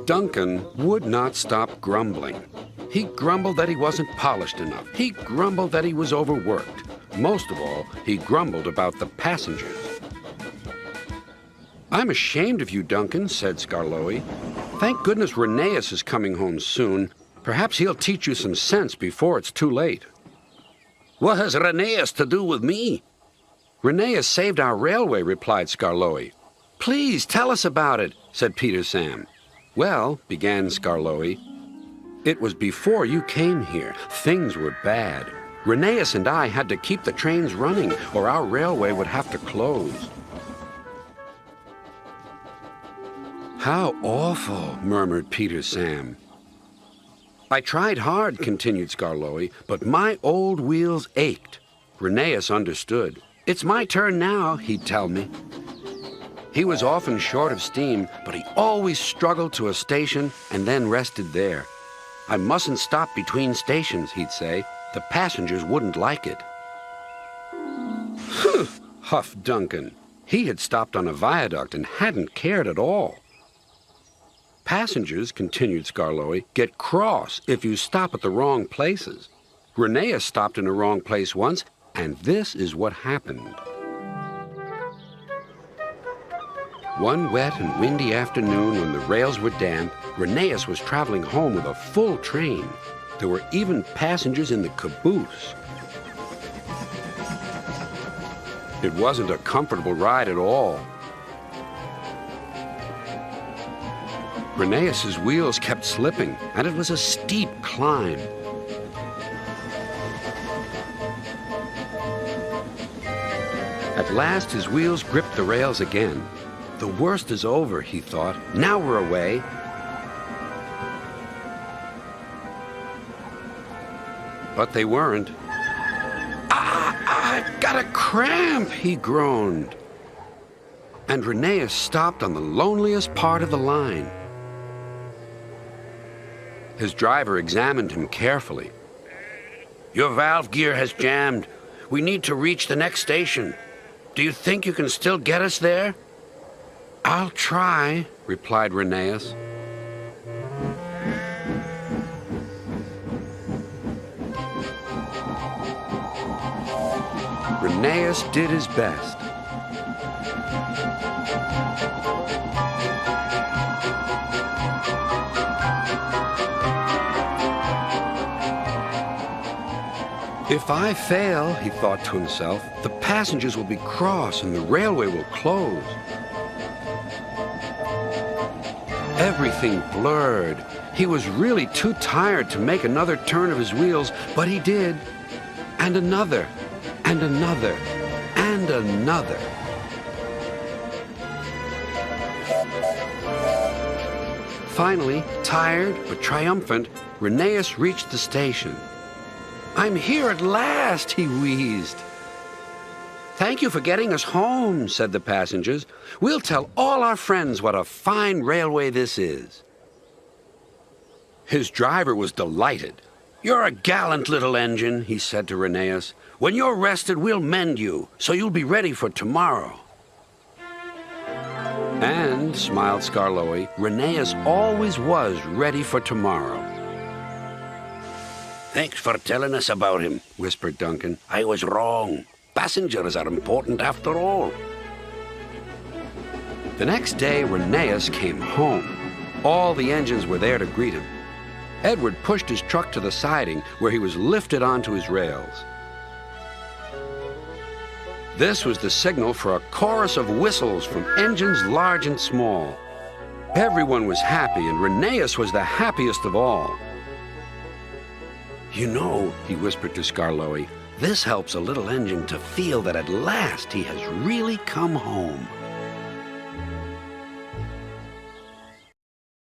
Duncan would not stop grumbling. He grumbled that he wasn't polished enough. He grumbled that he was overworked. Most of all, he grumbled about the passengers. "I'm ashamed of you, Duncan," said Skarloey. "Thank goodness Rheneas is coming home soon. Perhaps he'll teach you some sense before it's too late." "What has Rheneas to do with me?" "Rheneas saved our railway," replied Skarloey. "Please tell us about it," said Peter Sam. "Well," began Skarloey, "it was before you came here. Things were bad. Rheneas and I had to keep the trains running, or our railway would have to close." "How awful," murmured Peter Sam. "I tried hard," continued Skarloey, "but my old wheels ached." Rheneas understood. "It's my turn now," he'd tell me. He was often short of steam, but he always struggled to a station and then rested there. "I mustn't stop between stations," he'd say. "The passengers wouldn't like it." "Huh," huffed Duncan. He had stopped on a viaduct and hadn't cared at all. "Passengers," continued Skarloey, "get cross if you stop at the wrong places. Rheneas stopped in the wrong place once, and this is what happened." One wet and windy afternoon when the rails were damp, Rheneas was traveling home with a full train. There were even passengers in the caboose. It wasn't a comfortable ride at all. Rheneas's wheels kept slipping, and it was a steep climb. At last, his wheels gripped the rails again. "The worst is over," he thought. "Now we're away." But they weren't. "I've got a cramp," he groaned. And Rheneas stopped on the loneliest part of the line. His driver examined him carefully. "Your valve gear has jammed. We need to reach the next station. Do you think you can still get us there?" "I'll try," replied Rheneas. Rheneas did his best. "If I fail," he thought to himself, "the passengers will be cross and the railway will close." Everything blurred. He was really too tired to make another turn of his wheels, but he did. And another, and another, and another. Finally, tired but triumphant, Rheneas reached the station. "I'm here at last," he wheezed. "Thank you for getting us home," said the passengers. "We'll tell all our friends what a fine railway this is." His driver was delighted. "You're a gallant little engine," he said to Rheneas. "When you're rested, we'll mend you, so you'll be ready for tomorrow." And, smiled Skarloey, Rheneas always was ready for tomorrow. "Thanks for telling us about him," whispered Duncan. "I was wrong. Passengers are important after all." The next day, Rheneas came home. All the engines were there to greet him. Edward pushed his truck to the siding, where he was lifted onto his rails. This was the signal for a chorus of whistles from engines large and small. Everyone was happy, and Rheneas was the happiest of all. "You know," he whispered to Skarloey, "this helps a little engine to feel that at last he has really come home."